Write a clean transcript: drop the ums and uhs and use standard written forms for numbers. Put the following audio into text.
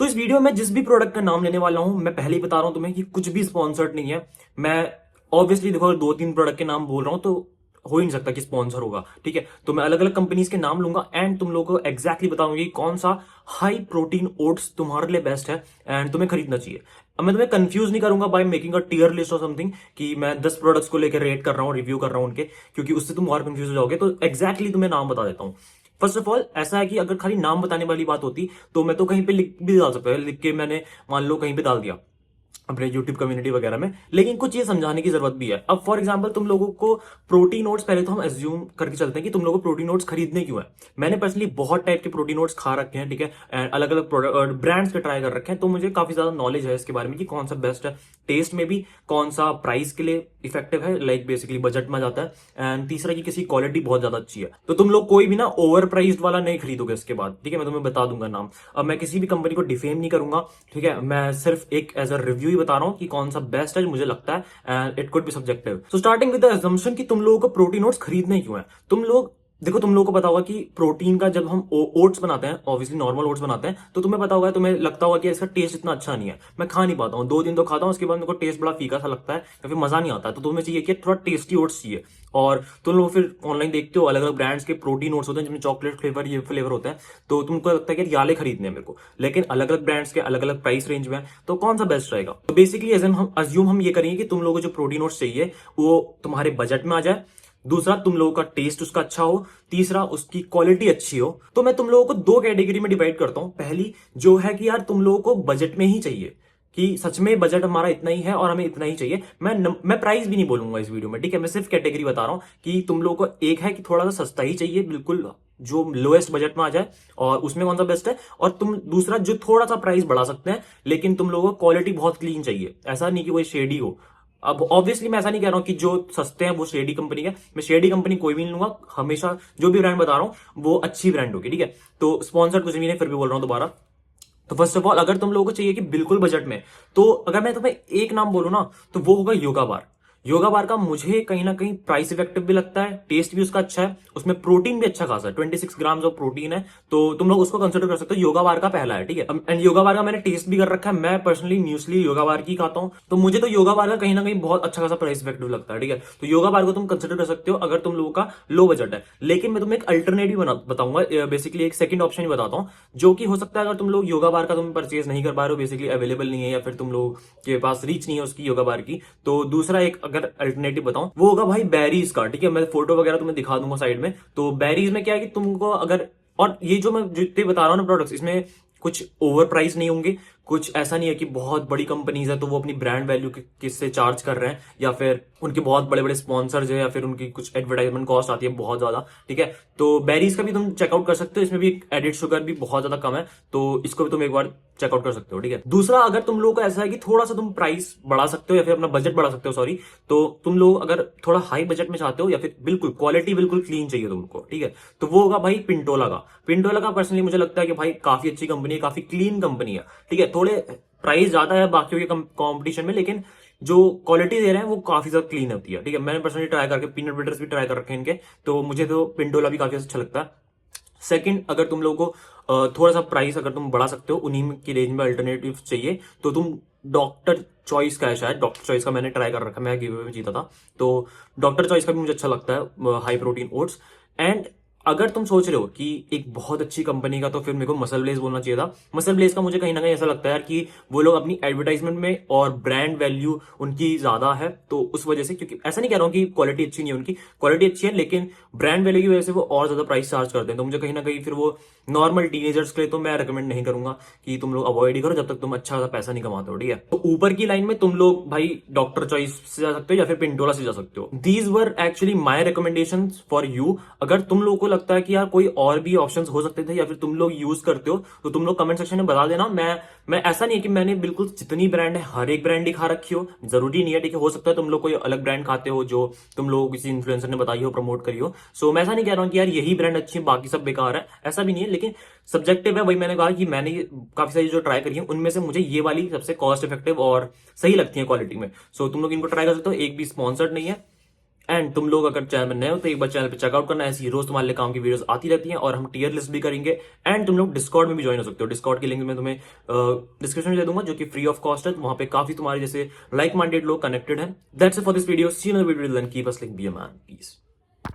तो इस वीडियो में जिस भी प्रोडक्ट का नाम लेने वाला हूं, मैं पहले ही बता रहा हूं तुम्हें कि कुछ भी स्पॉन्सर्ड नहीं है। मैं ऑब्वियसली देखो, दो तीन प्रोडक्ट के नाम बोल रहा हूं तो हो ही नहीं सकता कि स्पॉन्सर होगा। ठीक है, तो मैं अलग अलग कंपनीज के नाम लूंगा एंड तुम लोगों को एग्जैक्टली बताऊंगा कि कौन सा हाई प्रोटीन ओट्स तुम्हारे लिए बेस्ट है एंड तुम्हें खरीदना चाहिए। अब मैं तुम्हें कंफ्यूज नहीं करूंगा by making a tier list और समथिंग कि मैं 10 प्रोडक्ट्स को लेकर रेट कर रहा हूं, रिव्यू कर रहा हूं उनके, क्योंकि उससे तुम और कंफ्यूज हो जाओगे। तो एग्जैक्टली तुम्हें नाम बता देता हूं। फर्स्ट ऑफ ऑल ऐसा है कि अगर खाली नाम बताने वाली बात होती तो मैं तो कहीं पे लिख भी डाल सकता, लिख के मैंने मान लो कहीं पे डाल दिया अपने यूट्यूब कम्युनिटी वगैरह में, लेकिन कुछ ये समझाने की जरूरत भी है। अब फॉर एग्जांपल तुम लोगों को प्रोटीन ओट्स, पहले तो हम एज्यूम करके चलते हैं कि तुम लोगों को प्रोटीन ओट्स खरीदने क्यों है। मैंने पर्सनली बहुत टाइप के प्रोटीन ओट्स खा रखे हैं, ठीक है, अलग अलग ब्रांड्स के ट्राई कर रखे हैं, तो मुझे काफी ज्यादा नॉलेज है इसके बारे में कि कौन सा बेस्ट है टेस्ट में भी, कौन सा प्राइस के लिए इफेक्टिव है, लाइक बेसिकली बजट में जाता है, एंड तीसरा की किसी क्वालिटी बहुत ज्यादा अच्छी है। तो तुम लोग कोई भी ना ओवर प्राइस्ड वाला नहीं खरीदोगे इसके बाद, ठीक है। मैं तुम्हें बता दूंगा नाम। अब मैं किसी भी कंपनी को डिफेम नहीं करूंगा, ठीक है, मैं सिर्फ एक एज अ रिव्यू ही बता रहा हूं कि कौन सा बेस्ट है जो मुझे लगता है, and it could be subjective. So starting with the assumption कि तुम लोगों को प्रोटीन ओट्स खरीदने क्यों है। तुम लोग देखो, तुम लोगों को पता होगा कि प्रोटीन का जब हम ओट्स बनाते हैं, ऑब्वियसली नॉर्मल ओट्स बनाते हैं, तो तुम्हें पता होगा, तुम्हें लगता होगा कि इसका टेस्ट इतना अच्छा नहीं है, मैं खा नहीं पाता हूँ, 2 दिन तो खाता हूँ, उसके बाद मेरे को टेस्ट बड़ा फीका सा लगता है या फिर मजा नहीं आता है। तो तुम्हें चाहिए कि थोड़ा टेस्टी ओट्स चाहिए, और तुम लोग फिर ऑनलाइन देखते हो अलग अलग ब्रांड्स के प्रोटीन ओट्स होते हैं जिनमें चॉकलेट फ्लेवर, ये फ्लेवर होता है, तो तुमको लगता है कि याले खरीदने हैं मेरे को, लेकिन अलग अलग ब्रांड्स के अलग अलग प्राइस रेंज में है, तो कौन सा बेस्ट रहेगा। तो बेसिकली हम ये करेंगे कि तुम लोगों को जो प्रोटीन ओट्स चाहिए वो तुम्हारे बजट में आ जाए, दूसरा तुम लोगों का टेस्ट उसका अच्छा हो, तीसरा उसकी क्वालिटी अच्छी हो। तो मैं तुम लोगों को दो कैटेगरी में डिवाइड करता हूं। पहली जो है कि यार तुम लोगों को बजट में ही चाहिए, कि सच में बजट हमारा इतना ही है और हमें इतना ही चाहिए। मैं प्राइस भी नहीं बोलूंगा इस वीडियो में, ठीक है, मैं सिर्फ कैटेगरी बता रहा हूं कि तुम लोगों को एक है कि थोड़ा सा सस्ता ही चाहिए, बिल्कुल जो लोएस्ट बजट में आ जाए, और उसमें कौन सा बेस्ट है, और तुम दूसरा जो थोड़ा सा प्राइस बढ़ा सकते हैं लेकिन तुम लोगों को क्वालिटी बहुत क्लीन चाहिए, ऐसा नहीं कि कोई शेडी हो। अब ऑब्वियसली मैं ऐसा नहीं कह रहा हूं कि जो सस्ते हैं वो शेडी कंपनी है, मैं शेडी कंपनी कोई भी नहीं लूंगा, हमेशा जो भी ब्रांड बता रहा हूं वो अच्छी ब्रांड होगी, ठीक है। तो स्पॉन्सर कुछ भी नहीं, फिर भी बोल रहा हूं दोबारा। तो फर्स्ट ऑफ ऑल अगर तुम लोगों को चाहिए कि बिल्कुल बजट में, तो अगर मैं तुम्हें एक नाम बोलूं ना तो वो होगा योगा बार। योगा बार का मुझे कहीं ना कहीं प्राइस इफेक्टिव भी लगता है, टेस्ट भी उसका अच्छा है, उसमें प्रोटीन भी अच्छा खासा है, 26 ग्राम ऑफ प्रोटीन है, तो तुम लोग उसको कंसिडर कर सकते हो। योगा बार का पहला है, ठीक है। एंड योगा बार का मैंने टेस्ट भी कर रखा है, मैं पर्सनली म्यूसली योगा बार की खाता हूं, तो मुझे तो योगा बार का कहीं ना कहीं बहुत अच्छा खासा प्राइस इफेक्टिव लगता है, ठीक है। तो योगा बार को तुम कंसिडर कर सकते हो अगर तुम लोगों का लो बजट है। लेकिन मैं तुम्हें एक अल्टरनेटिव बताऊंगा, बेसिकली एक सेकंड ऑप्शन ही बताता हूँ, जो कि हो सकता है अगर तुम लोग योगा बार का तुम परचेज नहीं कर पा रहे हो, बेसिकली अवेलेबल नहीं है, या फिर तुम लोग के पास रीच नहीं है उसकी योगा बार की, तो दूसरा एक अगर अल्टरनेटिव बताऊं वो होगा भाई बेरीज का, ठीक है। मैं फोटो वगैरह तुम्हें दिखा दूंगा साइड में। तो बेरीज में क्या है कि तुमको अगर, और ये जो मैं जितने बता रहा हूं ना प्रोडक्ट्स, इसमें कुछ ओवर प्राइस नहीं होंगे, कुछ ऐसा नहीं है कि बहुत बड़ी कंपनीज है तो वो अपनी ब्रांड वैल्यू किससे चार्ज कर रहे हैं, या फिर उनके बहुत बड़े बड़े स्पॉन्सर्स है, या फिर उनकी कुछ एडवर्टाइजमेंट कॉस्ट आती है बहुत ज्यादा, ठीक है। तो बेरीज का भी तुम चेकआउट कर सकते हो, इसमें भी एडिड शुगर भी बहुत ज्यादा कम है, तो इसको भी तुम एक बार चेकआउट कर सकते हो, ठीक है। दूसरा, अगर तुम लोग को ऐसा है कि थोड़ा सा तुम प्राइस बढ़ा सकते हो या फिर अपना बजट बढ़ा सकते हो, सॉरी, तो तुम लोग अगर थोड़ा हाई बजट में चाहते हो या फिर बिल्कुल क्वालिटी बिल्कुल क्लीन चाहिए तुमको, ठीक है, तो वो होगा भाई पिंटोला का। पिंटोला का पर्सनली मुझे लगता है कि भाई काफी अच्छी कंपनी है, काफी क्लीन कंपनी है, ठीक है। थोड़े प्राइस ज्यादा है बाकियों के कंपटीशन में, लेकिन जो क्वालिटी दे रहे हैं वो काफी ज्यादा क्लीन होती है, ठीक है। मैंने पर्सनली ट्राई करके पीनट बटर्स भी ट्राई कर रखे हैं इनके, तो मुझे तो पिंटोला भी काफी अच्छा लगता है। सेकंड, अगर तुम लोगों को थोड़ा सा प्राइस अगर तुम बढ़ा सकते हो, उन्हीं की रेंज में अल्टरनेटिव चाहिए, तो तुम डॉक्टर चॉइस का है, शायद डॉक्टर चॉइस का मैंने ट्राई कर रखा है, मैं गिव अवे में जीता था, तो डॉक्टर चॉइस का भी मुझे अच्छा लगता है, हाई प्रोटीन ओट्स। एंड अगर तुम सोच रहे हो कि एक बहुत अच्छी कंपनी का, तो फिर मेरे को मसल ब्लेज बोलना चाहिए था। मसल ब्लेज का मुझे कहीं ना कहीं ऐसा लगता है यार कि वो लोग अपनी एडवर्टाइजमेंट में और ब्रांड वैल्यू उनकी ज्यादा है, तो उस वजह से, क्योंकि ऐसा नहीं कह रहा हूं कि क्वालिटी अच्छी नहीं है, उनकी क्वालिटी अच्छी है, लेकिन ब्रांड वैल्यू की वजह से वो और ज्यादा प्राइस चार्ज करते हैं, तो मुझे कहीं ना कहीं फिर वो नॉर्मल टीनेजर्स के लिए तो मैं रिकमेंड नहीं करूंगा कि तुम लोग अवॉइड ही करो जब तक तुम अच्छा खासा पैसा नहीं कमाते हो, ठीक है। तो ऊपर की लाइन में तुम लोग भाई डॉक्टर चॉइस से जा सकते हो या फिर पिंटोला से जा सकते हो। These were actually my recommendation for you. अगर तुम लोगों को लगता है कि यार कोई और भी ऑप्शंस हो सकते थे या फिर तुम लोग यूज करते हो, तो तुम लोग कमेंट सेक्शन में बता देना। मैं ऐसा नहीं है कि मैंने बिल्कुल जितनी ब्रांड है हर एक ब्रांड ही खा रखी हो, जरूरी नहीं है, ठीक है। हो सकता है तुम लोग कोई अलग ब्रांड खाते हो जो तुम लोग किसी इन्फ्लुएंसर ने बताई हो, प्रमोट करी हो। सो मैं ऐसा नहीं कह रहा हूं कि यार यही ब्रांड अच्छी है बाकी सब बेकार है, ऐसा भी नहीं है, लेकिन सब्जेक्टिव है। वही मैंने कहा कि मैंने काफी सारी जो ट्राई करी है उनमें से मुझे ये वाली सबसे कॉस्ट इफेक्टिव और सही लगती है क्वालिटी में। सो तुम लोग इनको ट्राई कर सकते हो, एक भी स्पॉन्सर्ड नहीं है। एंड तुम लोग अगर चैनल में नए हो तो एक बार चैनल पे चेकआउट करना, ऐसी रोज तुम्हारे लिए काम की वीडियोस आती रहती हैं और हम टियर लिस्ट भी करेंगे। एंड तुम लोग डिस्कॉर्ड में भी ज्वाइन हो सकते हो, डिस्कॉर्ड की लिंक मैं तुम्हें डिस्क्रिप्शन में दे दूंगा, जो कि फ्री ऑफ कॉस्ट है। वहां पे काफी तुम्हारे जैसे लाइक माइंडेड लोग कनेक्टेड हैं। That's it for this video, see you in the video, then keep us like be a man, piece.